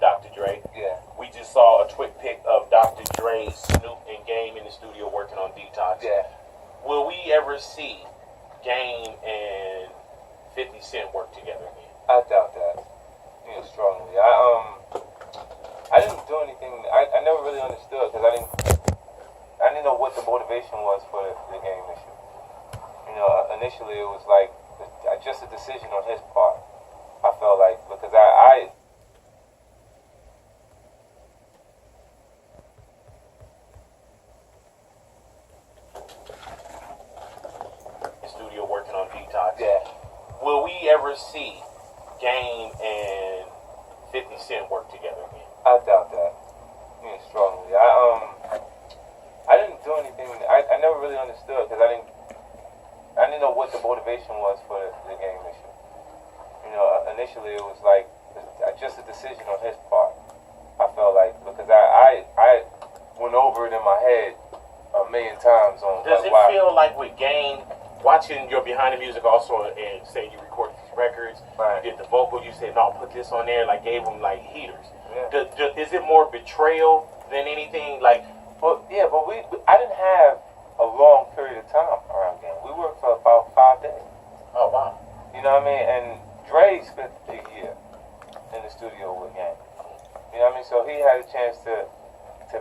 Dr. Dre. Yeah. We just saw a quick pic of Dr. Dre, Snoop, and Game in the studio working on Detox. Yeah. Will we ever see Game and 50 Cent work together again? I doubt that. Strongly. I didn't do anything. I never really understood because I didn't know what the motivation was for the Game issue. Initially it was like just a decision on his part. I felt like because I studio working on Detox. Yeah. Will we ever see Game and 50 Cent work together again? I doubt that. Strongly. I didn't do anything. I never really understood because I didn't know what the motivation was for the Game issue. Initially it was like just a decision on his part. I felt like because I went over it in my head a million times on. Does it feel like with Game, watching your behind the music also, and say you recorded these records, right. You did the vocal, you said no, put this on there, like gave them like heaters. Yeah. Is it more betrayal than anything? Like, but I didn't have a long period of time around Game. We worked for about 5 days. Oh wow. You know what I mean? And Dre spent a year in the studio with Game. You know what I mean? So he had a chance to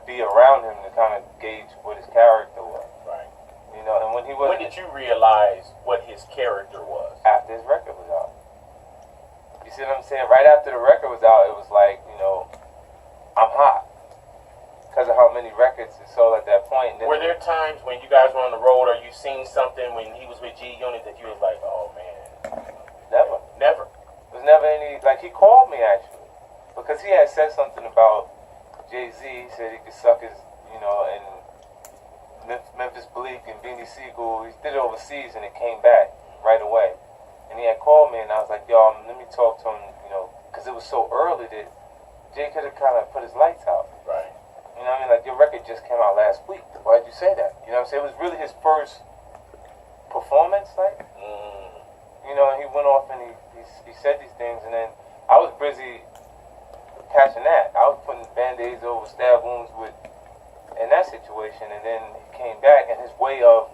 be around him to kind of gauge what his character was. Right. And when he was. When did you realize what his character was? After his record was out. You see what I'm saying? Right after the record was out, it was like, I'm hot. Because of how many records it sold at that point. Were there times when you guys were on the road or you seen something when he was with G Unit that you was like, oh man? Never. Never. There was never any, like he called me actually. Because he had said something about Jay-Z. He said he could suck his, and Memphis Bleak and Beanie Siegel. He did it overseas and it came back right away. And he had called me and I was like, yo, let me talk to him, because it was so early that Jay could have kind of put his lights out. Right. You know what I mean? Like, your record just came out last week. Why'd you say that? You know what I'm saying? It was really his first performance, like. And he went off and he said these things, and then I was busy catching that. I was putting Band-Aids over stab wounds in that situation, and then he came back, and his way of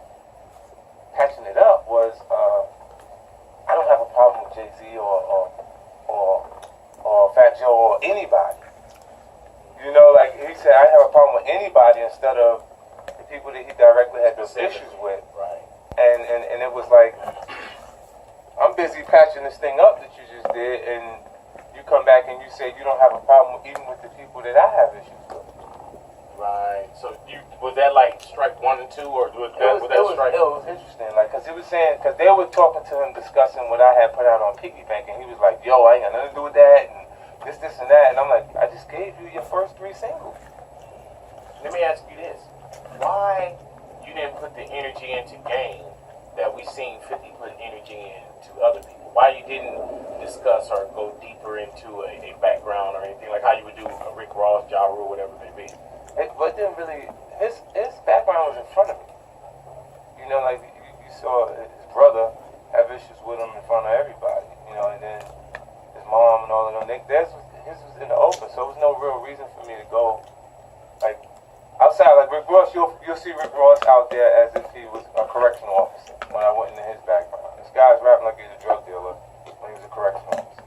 patching it up was, I don't have a problem with Jay-Z or Fat Joe or anybody. Like he said, I have a problem with anybody instead of the people that he directly had those issues with. Right. And it was like, I'm busy patching this thing up that you just did, and you come back and you say you don't have a problem even with the people that I have issues with. Right. So was that like strike 1 and 2, or was that strike? It was interesting, like, because they were talking to him discussing what I had put out on Piggy Bank, and he was like, yo, I ain't got nothing to do with that, and this, and that. And I'm like, I just gave you your first 3 singles. Let me ask you this. Why you didn't put the energy into Game that we seen 50 put energy into other people? Why you didn't discuss or go deeper into a background or anything, like how you would do a Rick Ross, Ja Rule, whatever it may be? But didn't really, his background was in front of me. Like you saw his brother have issues with him in front of everybody, and then his mom and all of them. His was in the open, so there was no real reason for me to go, like, outside. Like Rick Ross, you'll see Rick Ross out there as if he was a correctional officer when I went into his background. This guy's rapping like he's a drug dealer when he was a correctional officer.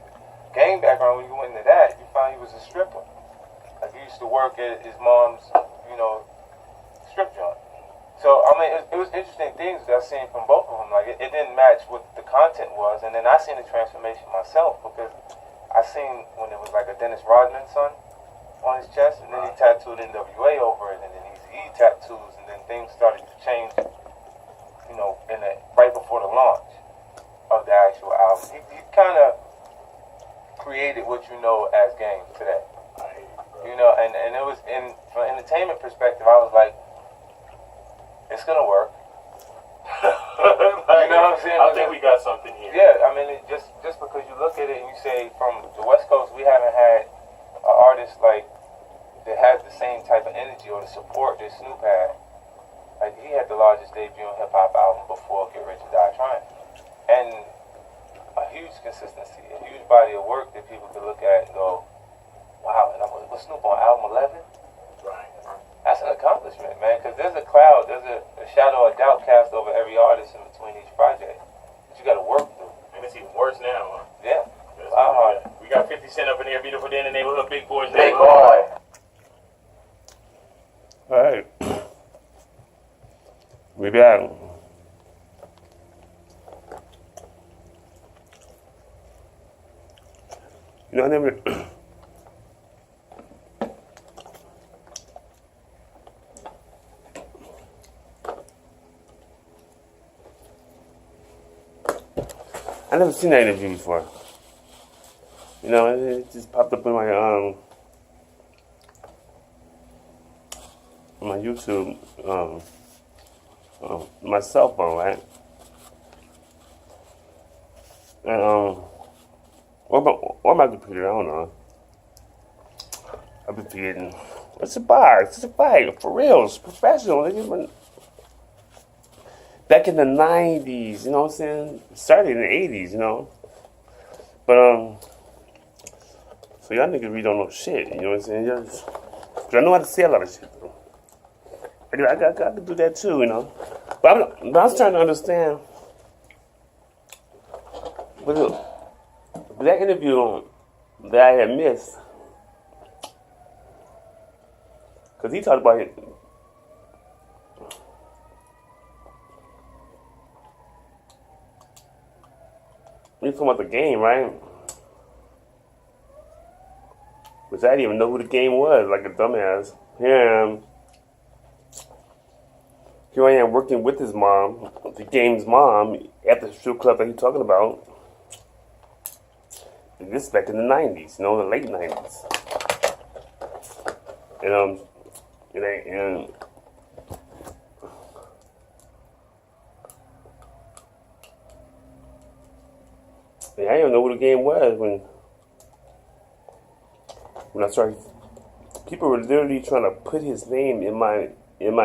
Game background, when you went into that, you found he was a stripper. Like he used to work at his mom's, strip joint. So, I mean, it was interesting things that I seen from both of them. Like, it didn't match what the content was. And then I seen the transformation myself because I seen when it was like a Dennis Rodman son on his chest, and then he tattooed NWA over it, and then he tattoos, and then things started to change, right before the launch of the actual album. He kind of created what you know as Game today. And it was, from an entertainment perspective, I was like, it's gonna work. You know what I'm saying? I think we got something here. Yeah, I mean, just because you look at it and you say from the West Coast, we haven't had an artist like that has the same type of energy or the support that Snoop had. Like, he had the largest debut on hip hop album before Get Rich or Die Trying, and a huge consistency, a huge body of work that people could look at and go, wow. outcast over every artist in between each project that you got to work through. And it's even worse now, huh? Yeah. We got 50 Cent up in there, Beautiful Day in the Neighborhood, Big Boys. Big boy. All right. We back. You know, I never. I never seen that interview before. You know, it just popped up in my YouTube, my cell phone, right? And or my computer, I don't know. I've been forgetting. It's a bar. It's a fight. For real. It's professional. Back in the 90s, you know what I'm saying? Started in the 80s, you know? But, so y'all niggas really don't know shit, you know what I'm saying? Cause I know how to say a lot of shit, though. I could do that too, you know? But I was trying to understand. But that interview that I had missed, because he talked about it. He talking about the game, right? Which I didn't even know who the game was, like a dumbass. Here I am working with his mom, the game's mom, at the strip club that he's talking about. And this is back in the 90s, you know, the late 90s. And I didn't know what the game was when I started. People were literally trying to put his name in my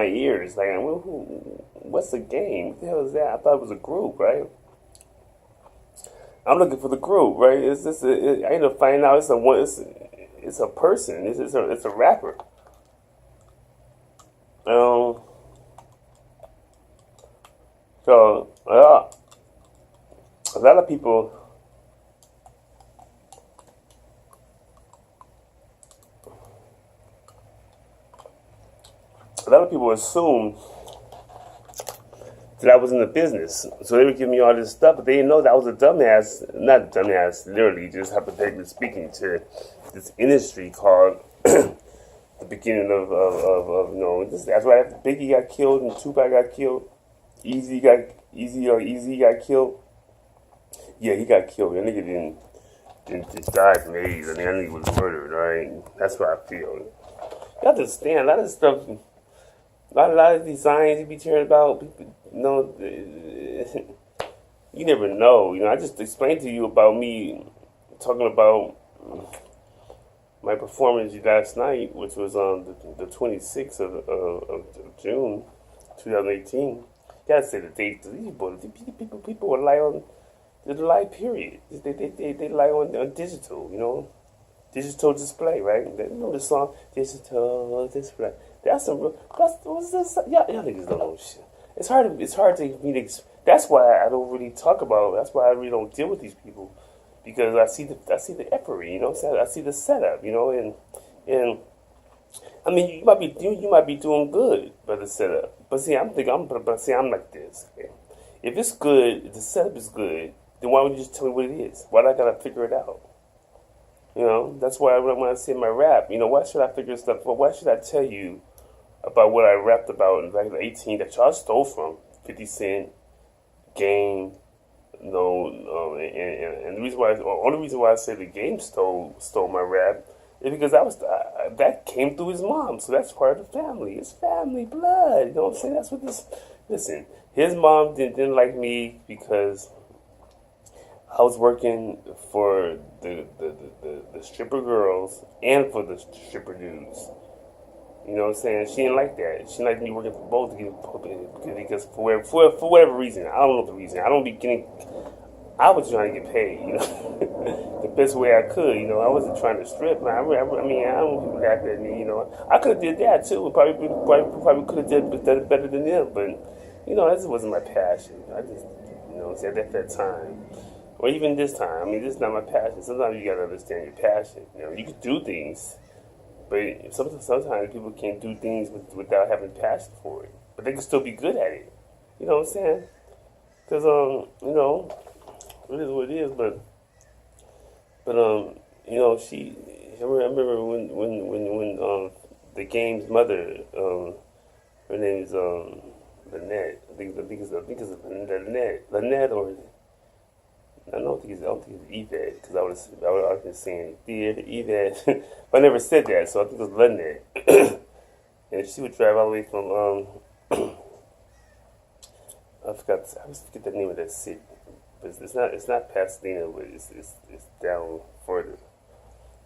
ears. Like, what's the game? What the hell is that? I thought it was a group, right? I'm looking for the group, right? I ended up finding out it's a person. It's a rapper. So a lot of people. A lot of people assumed that I was in the business. So they would give me all this stuff, but they didn't know that I was a dumbass. Not a dumbass, literally, just hypothetically speaking, to this industry called the beginning of you know, that's why Biggie got killed and Tupac got killed. Easy got killed. Yeah, he got killed. That nigga didn't die from AIDS. I mean, that nigga was murdered, right? That's what I feel. You understand, a lot of stuff. A lot of designs you be hearing about, people, you know, you never know. You know, I just explained to you about me talking about my performance last night, which was on the 26th of June, 2018. You gotta say the date. People would lie on the live period. They lie on digital, you know. Digital display, right? You know the song, digital display. What's this? Y'all niggas don't know shit. It's hard to me to. That's why I don't really talk about. That's why I really don't deal with these people, because I see the effery, you know. I see the setup, you know, and I mean you might be doing good by the setup, but see I'm like this. Okay? If it's good, if the setup is good, then why would you just tell me what it is? Why do I gotta figure it out? You know, that's why when I say my rap, you know, why should I figure stuff? Well, why should I tell you about what I rapped about in 2018 that y'all stole from 50 Cent, Game, you know, and the reason why, only reason why I say the Game stole my rap is because that came through his mom, so that's part of the family. It's family blood, you know what I'm saying? That's what this. Listen, his mom didn't like me because I was working for the stripper girls and for the stripper dudes. You know what I'm saying? She didn't like that. She didn't like me working for both because for whatever reason, I don't know the reason. I was trying to get paid, you know, the best way I could. You know, I wasn't trying to strip. I mean, I don't want people laughing at me. You know, I could have did that too. Probably could have done it better than them, but That just wasn't my passion. I just, said at that time, or even this time. I mean, this is not my passion. Sometimes you gotta understand your passion. You can do things, but sometimes people can't do things without having passion for it. But they can still be good at it. You know what I'm saying? Because it is what it is. But she. I remember when the game's mother, her name is Lynette. I think it's Lynette, or I don't think it's Yvette, because I would have been saying Yvette, but I never said that, so I think it was Lynette. And she would drive all the way from I always forget the name of that city, but it's not Pasadena, but it's down further.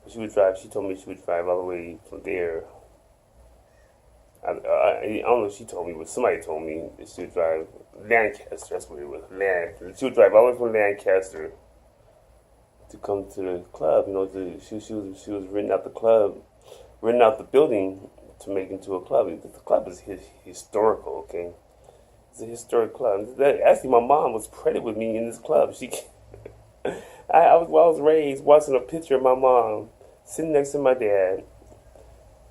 But she told me she would drive all the way from there. I don't know if she told me, but somebody told me that she would drive Lancaster. That's what it was. She would drive all the way from Lancaster to come to the club. She was renting out the club, renting out the building to make into a club. The club is historical. Okay, it's a historic club. Actually, my mom was pregnant with me in this club. I was raised watching a picture of my mom sitting next to my dad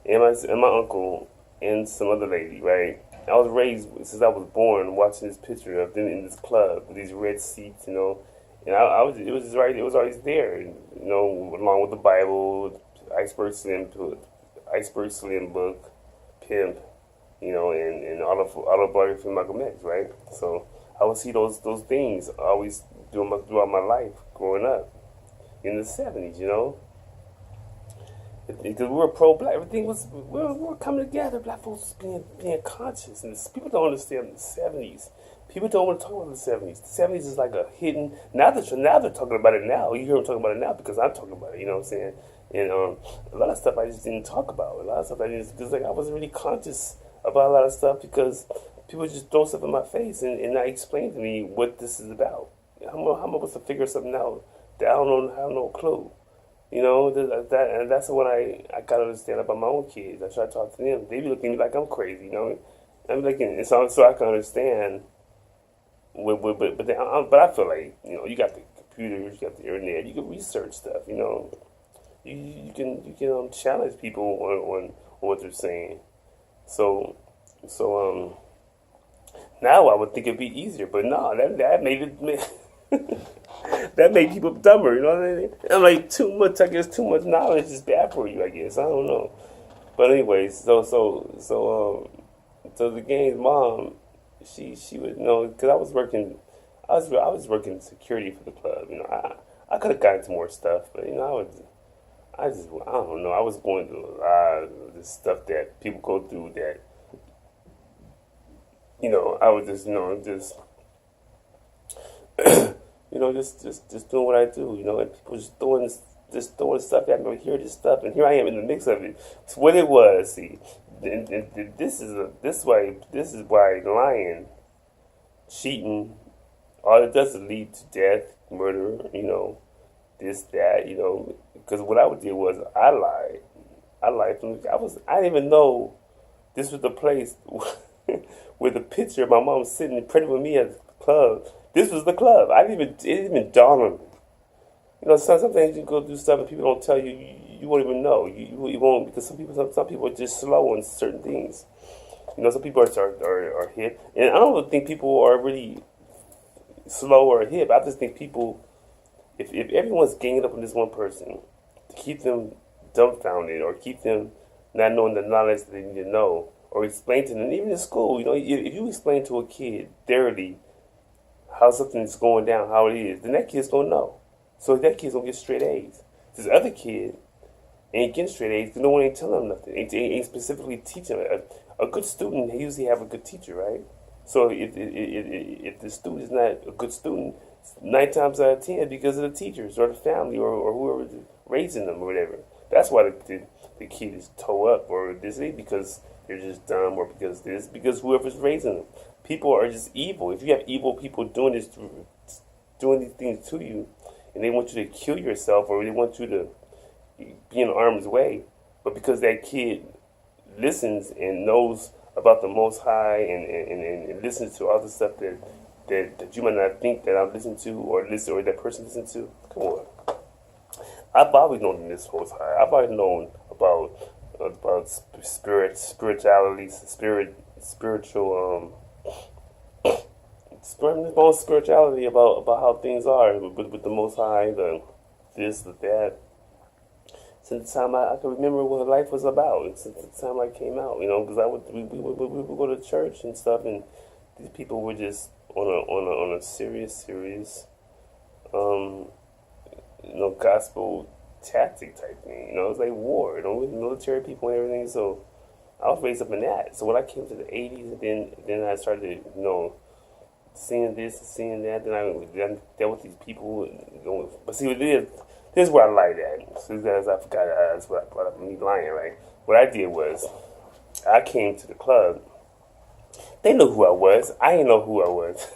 and my uncle and some other lady, right? I was raised since I was born watching this picture of them in this club with these red seats, and it was always there, along with the Bible, Iceberg Slim book, Pimp, and autobiography of Malcolm X, right? So I would see those things always throughout my life growing up in the 70s, because we were pro-black. Everything we were coming together. Black folks being conscious, and people don't understand the 70s. People don't want to talk about the 70s. The 70s is like a hidden. Now they're talking about it now. You hear them talking about it now because I'm talking about it. You know what I'm saying? And a lot of stuff I just didn't talk about. A lot of stuff because I wasn't really conscious about a lot of stuff because people just throw stuff in my face and not explain to me what this is about. How am I supposed to figure something out that I have no clue? And that's what I gotta understand about my own kids. I try to talk to them. They be looking at me like I'm crazy, I'm looking, so I can understand. But I feel like you got the computers, you got the internet, you can research stuff. You can challenge people on what they're saying. So now I would think it'd be easier, but no, that made it. That made people dumber, you know what I mean? I'm like, too much knowledge is bad for you, I guess. I don't know. But anyways, so the game's mom, she would because I was working security for the club. I could have gotten to more stuff, but I don't know. I was going through a lot of this stuff that people go through that I was just just doing what I do, and people just throwing stuff at me. Hear this stuff, and here I am in the mix of it. It's what it was. See, and this is why lying, cheating, all it does is lead to death, murder. This, that. Because what I did was I lied. I didn't even know this was the place with a picture of my mom sitting pregnant with me at the club. This was the club. It didn't even dawn on me. Sometimes you go through stuff and people don't tell you. You won't even know. You won't, because some people are just slow on certain things. Some people are hip, and I don't think people are really slow or hip. I just think people, if everyone's ganging up on this one person to keep them dumbfounded or keep them not knowing the knowledge that they need to know, or explain to them, even in school, if you explain to a kid thoroughly how something's going down, how it is, then that kid's gonna know. So that kid's gonna get straight A's. This other kid ain't getting straight A's because no one ain't telling him nothing. Ain't specifically teaching him. A good student, they usually have a good teacher, right? So if the student is not a good student, 9 times out of 10 because of the teachers or the family or whoever's raising them or whatever. That's why the kid is toe up or this ain't because they're just dumb or because whoever's raising them. People are just evil. If you have evil people doing these things to you, and they want you to kill yourself or they want you to be in harm's way, but because that kid listens and knows about the Most High and listen to all the stuff that you might not think that I'm listening to or that person listen to. Come on. I've always known this Most High. I've always known about spirituality, spiritual spirituality about how things are with the Most High, the this, the that. Since the time I can remember what life was about, since the time I came out, because we would go to church and stuff, and these people were just on a serious, gospel tactic type thing. It was like war, with military people and everything. So I was raised up in that. So when I came to the '80s, and then I started, seeing this and seeing that. Then I dealt with these people. But see, this is where I lied at. So as I forgot, that's what I brought up. Me lying, right? What I did was, I came to the club. They knew who I was. I didn't know who I was.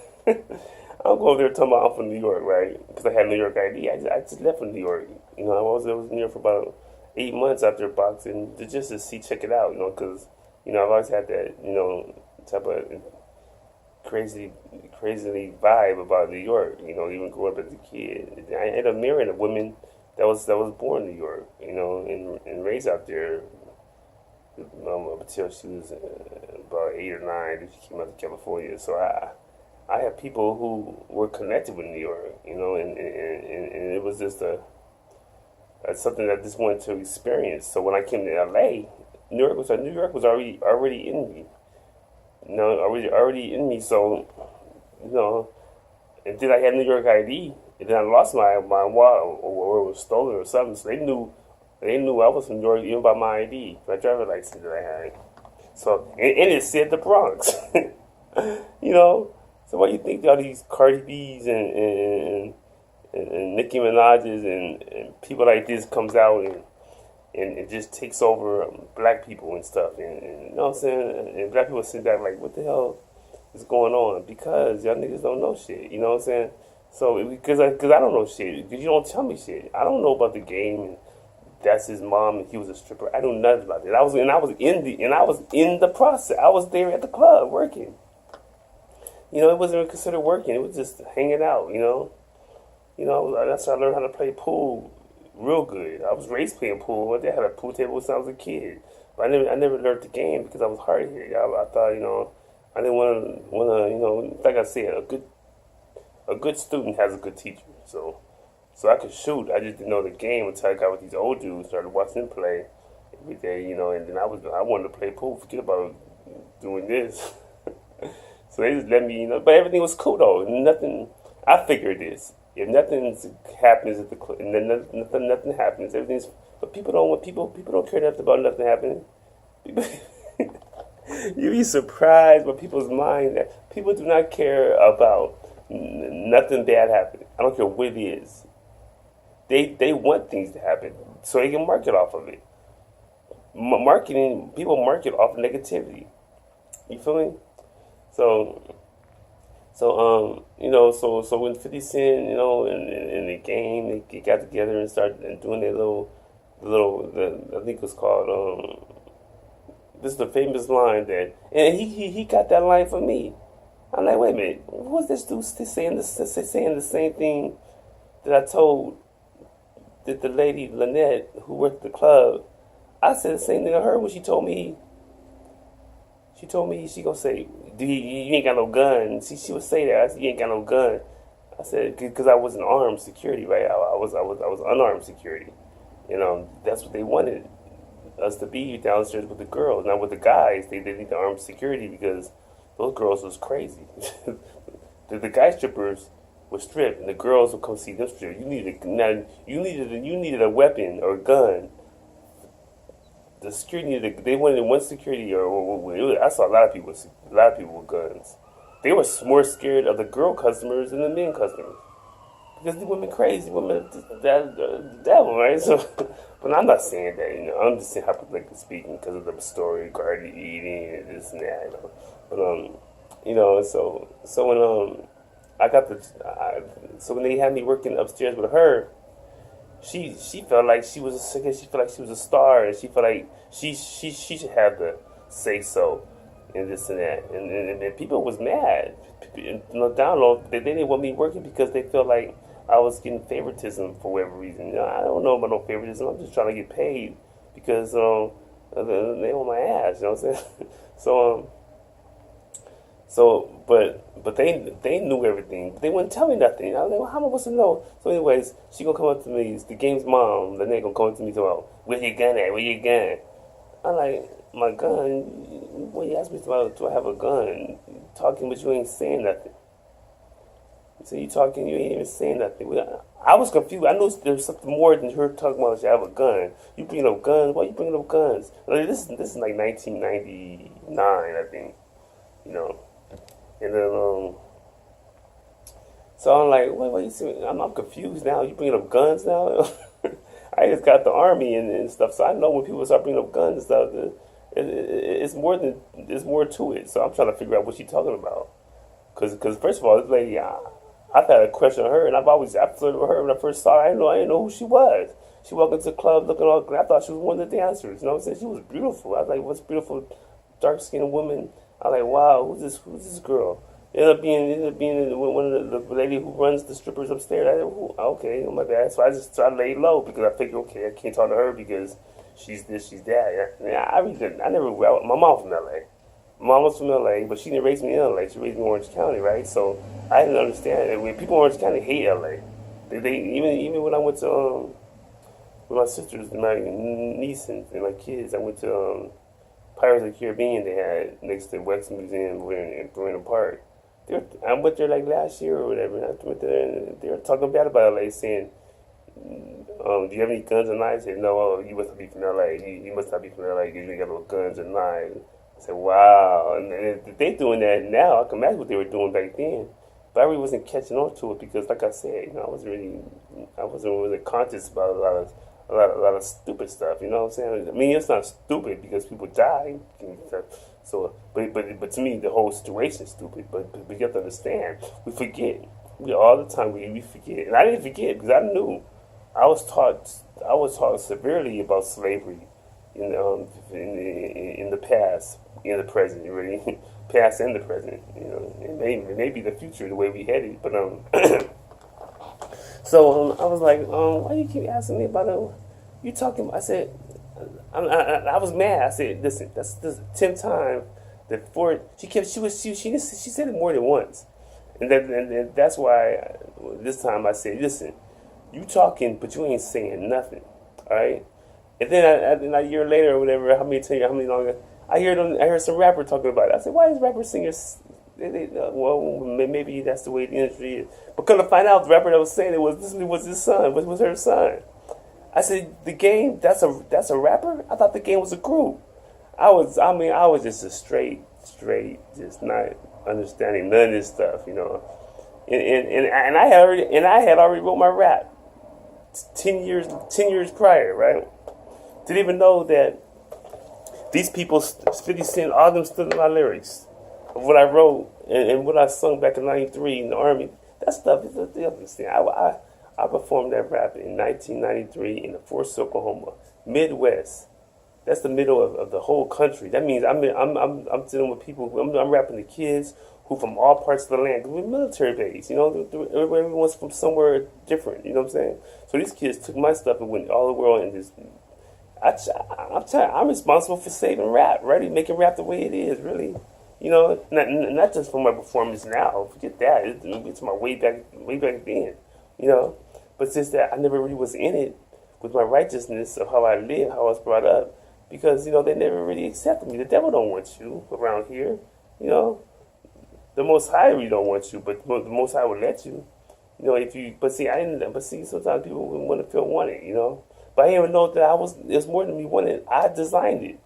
I'm going there talking about I'm from New York, right? Because I had New York ID. I just left from New York. I was in New York for about 8 months after boxing just to check it out, because, I've always had that, type of crazily vibe about New York, even growing up as a kid. I ended up marrying a woman that was born in New York, and raised out there until she was about 8 or 9. Then she came out to California. So I have people who were connected with New York, and it was just something that I just wanted to experience. So when I came to LA, New York was already in me. Already in me. So, and then I had New York ID, and then I lost my wallet or it was stolen or something. So they knew I was from New York even by my ID, my driver's license that I had. So and it said the Bronx, So why do you think all these Cardi B's and Nicki Minaj's and people like this comes out and it just takes over black people and stuff, and you know what I'm saying? And black people sit back like, what the hell is going on? Because y'all niggas don't know shit, you know what I'm saying? So because I don't know shit, because you don't tell me shit. I don't know about the game, and that's his mom, and he was a stripper. I know nothing about that. I was in the process. I was there at the club working. It wasn't even considered working. It was just hanging out. That's how I learned how to play pool real good. I was raised playing pool. I had a pool table since I was a kid, but I never learned the game because I was hard here. I thought, I didn't want to, like I said, a good student has a good teacher. So I could shoot. I just didn't know the game until I got with these old dudes, started watching them play every day, and then I wanted to play pool. Forget about doing this. So they just let me, but everything was cool though. Nothing. I figured this. If nothing happens at the club, and then nothing happens, everything's. But people don't care nothing about nothing happening. You be surprised by people's mind that people do not care about nothing bad happening. I don't care what it is. They want things to happen so they can market off of it. People market off of negativity. You feel me? So when 50 Cent, in the game, they got together and started doing their I think it was called, this is the famous line and he got that line from me. I'm like, wait a minute, what's this dude saying the same thing that I told the lady Lynette who worked at the club? I said the same thing to her when she told me she gonna say, you ain't got no gun. She would say that. I said, you ain't got no gun. I said, because I wasn't armed security, right? I was unarmed security. That's what they wanted us to be downstairs with the girls. Now with the guys, they need the armed security because those girls was crazy. the guy strippers would strip, and the girls would come see them strip. You needed a weapon or a gun. The security they wanted one security I saw a lot of people with guns. They were more scared of the girl customers than the men customers because the women crazy, women the devil, right? So, but I'm not saying that, I'm just saying hypothetically speaking because of the story, Cardi eating and this and that, But so when I got so when they had me working upstairs with her. She felt like she was a star, and she felt like she should have the say so. and this and that, and people was mad. Down low, they didn't want me working because they felt like I was getting favoritism for whatever reason. I don't know about no favoritism. I'm just trying to get paid because they on my ass. You know what I'm saying? so but they knew everything. But they wouldn't tell me nothing. I was like, well, how am I supposed to know? So anyways, she gonna come up to me. It's the game's mom. The nigga gonna come up to me. So, where your gun at? Where your gun? I'm like, my gun? Well, you asked me about, do I have a gun? Talking, but you ain't saying nothing. So you talking, you ain't even saying nothing. I was confused. I knew there was something more than her talking about. You have a gun. You bringing up guns? Why you bringing up guns? Like, this is like 1999, I think. You know, and then so I'm like, what you see? I'm confused now. You bringing up guns now? I just got the army and stuff, so I know when people start bringing up guns and stuff, it's more to it. So I'm trying to figure out what she's talking about. Cause first of all, this lady, I've had a crush on her, and I flirted with her when I first saw her. I didn't know who she was. She walked into the club looking all, I thought she was one of the dancers. You know what I'm saying? She was beautiful. I was like, what's beautiful, dark skinned woman? I was like, wow, who's this girl? Ended up being one of the lady who runs the strippers upstairs. I said, okay, my bad. So I laid low because I figured, okay, I can't talk to her because she's this, she's that. Yeah, I never. My mom from L.A. My mom was from L.A., but she didn't raise me in L.A. She raised me in Orange County, right? So I didn't understand it. When people in Orange County hate L.A. They even when I went to with my sisters, my niece and my kids, I went to Pirates of the Caribbean. They had next to Wax Museum in Buena Park. I went there like last year or whatever, and I went there and they were talking bad about LA, saying, do you have any guns or knives? I said, no, you must not be from LA. You must not be from LA because you got no guns or knives. I said, wow. And if they doing that now, I can imagine what they were doing back then. But I really wasn't catching on to it because, like I said, I wasn't really conscious about a lot of stupid stuff. You know what I'm saying? I mean, it's not stupid because people die and stuff. So, but to me, the whole situation is stupid. But you have to understand, we forget. All the time we forget, and I didn't forget because I knew. I was taught severely about slavery in the past, in the present, really, past and the present. And maybe the future, the way we headed. But so I was like, why do you keep asking me about it? You talking? I said. I was mad. I said, "Listen, that's the 10th time that she said it more than once, and that's why this time I said, listen, you talking, but you ain't saying nothing, all right?" And then a year later or whatever, how many longer, I heard some rapper talking about it. I said, why is rapper singers? Well, maybe that's the way the industry is. But come to find out, the rapper that was saying it was his son, was her son. I said, the game, that's a rapper? I thought the game was a group. I was just a straight, just not understanding none of this stuff, And I had already wrote my rap 10 years prior, right? Didn't even know that these people, 50 Cent, all of them stood in my lyrics of what I wrote and what I sung back in '93 in the Army. That stuff is the other thing. I performed that rap in 1993 in Fort Oklahoma, Midwest. That's the middle of the whole country. That means I'm dealing with people. I'm rapping to kids who from all parts of the land. We're military base, everyone's from somewhere different. You know what I'm saying? So these kids took my stuff and went all the world and just. I'm responsible for saving rap, right? Making rap the way it is, really. Not just for my performance now. Forget that. It's my way back then. But since that I never really was in it with my righteousness of how I live, how I was brought up, because they never really accepted me. The devil don't want you around here, The Most High really don't want you, but the Most High will let you, If you, but see, sometimes people wouldn't want to feel wanted, But I didn't even know that it's more than me wanted. I designed it.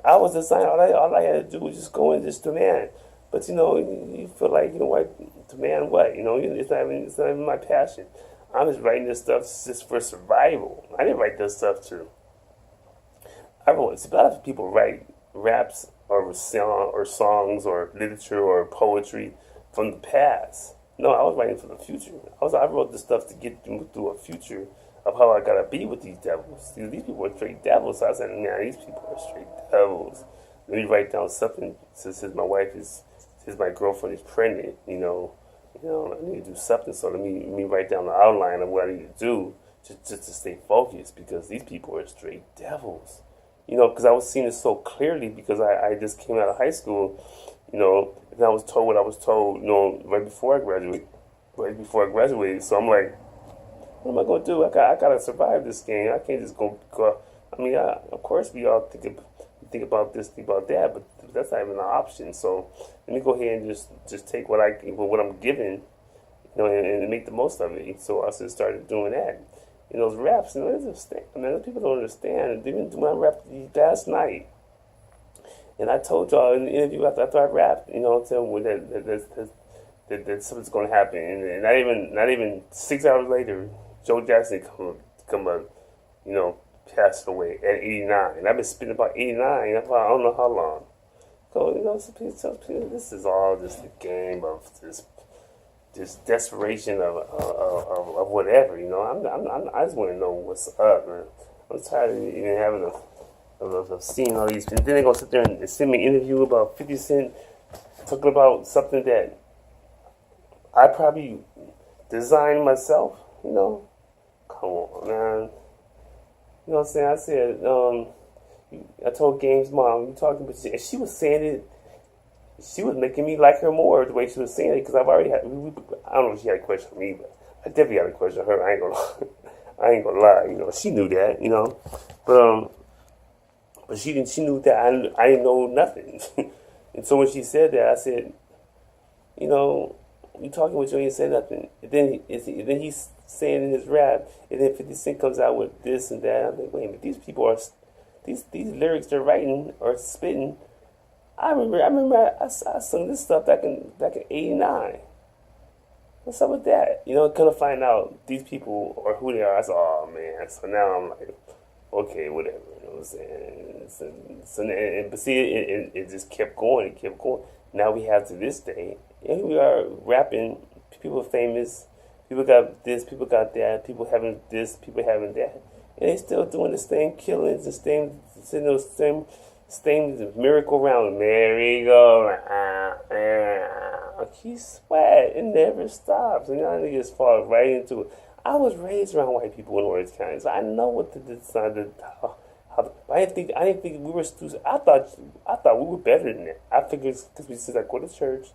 I was designed. All I had to do was just go and just demand. But you feel like what demand what? It's not even my passion. I'm just writing this stuff just for survival. I didn't write this stuff a lot of people write raps or songs or literature or poetry from the past. No, I was writing for the future. I wrote this stuff to get through a future of how I gotta be with these devils. These people are straight devils. So I said, man, these people are straight devils. let me write down something since my girlfriend is pregnant. I need to do something. So let me write down the outline of what I need to do just to stay focused, because these people are straight devils. Because I was seeing it so clearly, because I just came out of high school, and I was told what I was told, right before I graduated. So I'm like, what am I gonna do? I gotta survive this game. I can't just go. I mean, of course we all think about this, think about that, but that's not even an option. So let me go ahead and just take what I'm given, and make the most of it. So I just started doing that. Those raps, those people don't understand. They didn't do my rap last night, and I told y'all in the interview after I rapped, tell me that something's gonna happen, and not even 6 hours later, Joe Jackson come up, passed away at 89, and I've been spitting about 89. I don't know how long. So some people tell people this is all just a game of this desperation of whatever. I just want to know what's up, man. I'm tired of even having of seeing all these. And then they're gonna sit there and send me an interview about 50 Cent talking about something that I probably designed myself. Come on, man. You know what I'm saying? I said, I told Game's mom, you talking, but she was saying it. She was making me like her more the way she was saying it, because I've already had. I don't know if she had a question on me, but I definitely had a question on her. I ain't gonna lie. She knew that. But she knew that I didn't know nothing. And so when she said that, I said, you talking with you ain't saying nothing. And then he's saying in his rap, and then 50 Cent comes out with this and that. I'm like, wait a minute, these people are these lyrics they're writing or spitting. I remember I sung this stuff back in '89. What's up with that? Kind of find out these people or who they are. I said, oh man. So now I'm like, okay, whatever. You know what I'm saying? But see, it just kept going. It kept going. Now we have to this day, and we are rapping. People are famous. People got this. People got that. People having this. People having that, and they still doing the same killings, the same miracle round, merry-go-round. He sweat. It never stops, and y'all niggas fall right into it. I was raised around white people in Orange County, so I know what the design. I didn't think we were students. I thought we were better than that. I figured because since I go to church,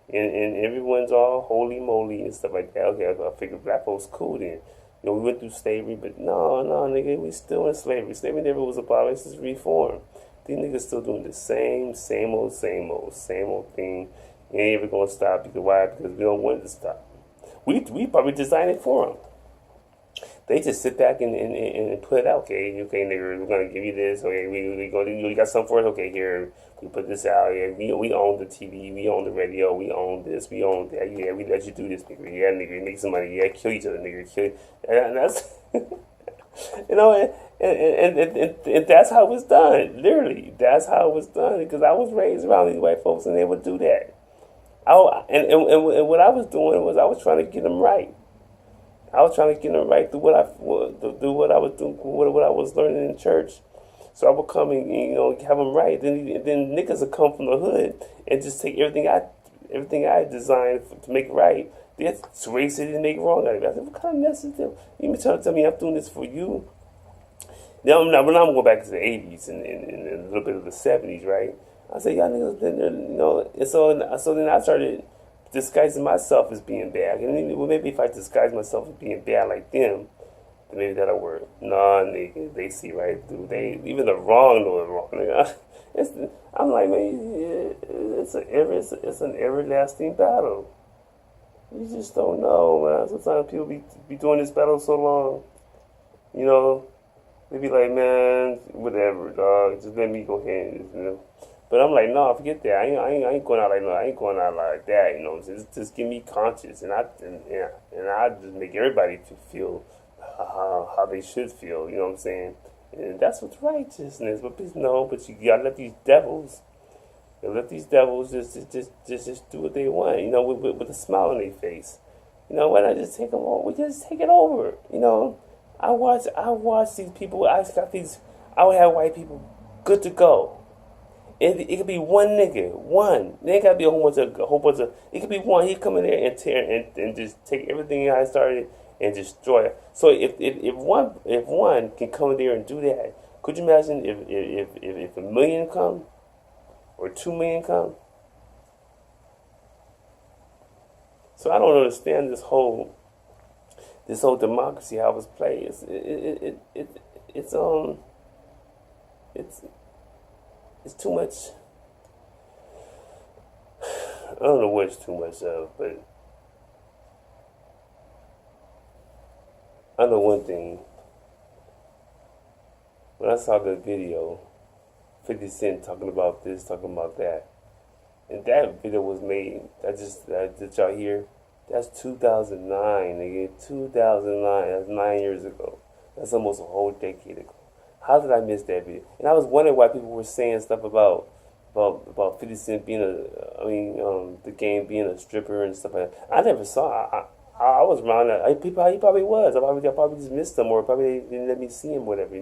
and everyone's all holy moly and stuff like that. Okay, I figured black folks cool then. We went through slavery, but no, nigga, we still in slavery. Slavery never was abolished. It's reformed. These niggas still doing the same old thing. It ain't ever gonna stop. Because why? Because we don't want it to stop. We probably designed it for them. They just sit back and put it out. Okay, nigga, we're gonna give you this. Okay, we got something for us. Okay, here we put this out. Yeah, we own the TV, we own the radio, we own this, we own that. Yeah, we let you do this, nigga. Yeah, nigga, make some money. Yeah, kill each other, nigga. And that's and that's how it was done. Literally, that's how it was done. Because I was raised around these white folks, and they would do that. And what I was doing was I was trying to get them right. I was trying to get them right through what I was doing, what I was learning in church. So I would come and have them right. Then niggas would come from the hood and just take everything I designed to make it right. They erase it and make it wrong out of it. I said, what kind of mess is this? You mean trying to tell me I'm doing this for you? Now I'm going back to the 80s and a little bit of the 70s, right? I said, y'all niggas, and so then I started disguising myself as being bad. And maybe if I disguise myself as being bad like them, then maybe that'll work. Nah, nigga, they see right through. Even the wrong know the wrong. Nigga. I'm like, man, it's an everlasting battle. You just don't know, man. Sometimes people be doing this battle so long, they be like, man, whatever, dog. Just let me go ahead, But I'm like, no, forget that. I ain't going out like no. I ain't going out like that. Just give me conscience, and I just make everybody feel how they should feel. You know what I'm saying? And that's what's righteousness. But you gotta let these devils. Just do what they want. With a smile on their face. Why not just take them over? We just take it over. I watch these people. I would have white people good to go. It could be one nigga, one. There ain't gotta be a whole bunch of. It could be one. He come in there and tear and just take everything I started and destroy it. So if one can come in there and do that, could you imagine if a million come or 2 million come? So I don't understand this whole democracy how it's played. It's too much. I don't know what it's too much of, but I know one thing. When I saw the video, 50 Cent talking about this, talking about that, and that video was made, did y'all hear? That's 2009, nigga. 2009. That's 9 years ago. That's almost a whole decade ago. How did I miss that video? And I was wondering why people were saying stuff about 50 Cent being the game being a stripper and stuff like that. I never saw. I was around that. He probably was. I probably just missed him, or probably they didn't let me see him, whatever.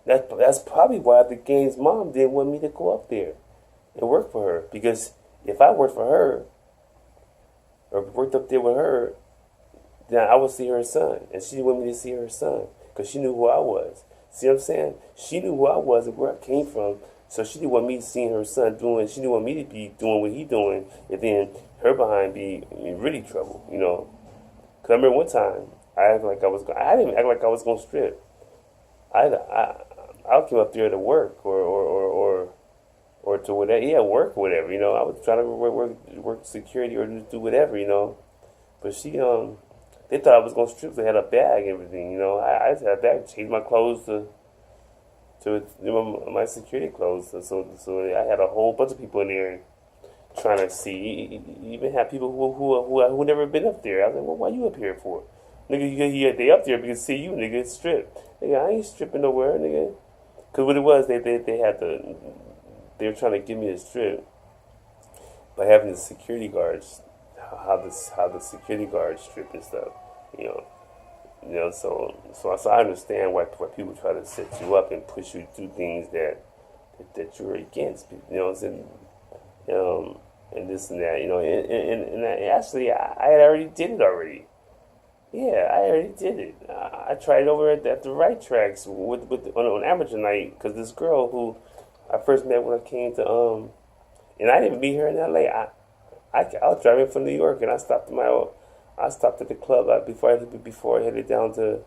That's probably why the game's mom didn't want me to go up there and work for her, because if I worked for her or worked up there with her, then I would see her son, and she didn't want me to see her son because she knew who I was. See what I'm saying? She knew who I was and where I came from, so she didn't want me seeing her son doing. She didn't want me to be doing what he doing, and then her behind be in really trouble. Because I remember one time I didn't act like I was gonna strip. I came up there to work or to whatever, work or whatever. I was trying to work security or do whatever. But she they thought I was gonna strip. They had a bag and everything. I just had a bag, changed my clothes to my security clothes. So I had a whole bunch of people in there trying to see. You even had people who never been up there. I was like, well, why you up here for? Nigga, they up there because see you, nigga, strip. Nigga, I ain't stripping nowhere, nigga. Because what it was, they were trying to give me a strip by having the security guards, how the security guards strip and stuff, So I understand why people try to set you up and push you to things that you're against, and this and that, and actually I had already did it already. Yeah, I already did it. I tried over at the right tracks on amateur night, because this girl who I first met when I came to and I didn't meet her in LA. I was driving from New York, and I stopped at the club before I headed down to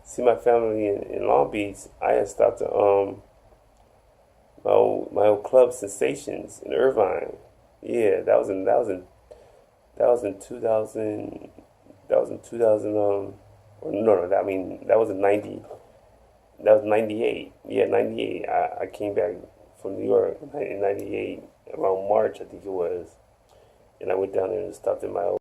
see my family in Long Beach. I had stopped at my old club Sensations in Irvine. Yeah, that was in 2000. That was in 2000. That was in 90. That was 98. Yeah, 98. I came back from New York in 98 around March, I think it was, and I went down there and stopped at my old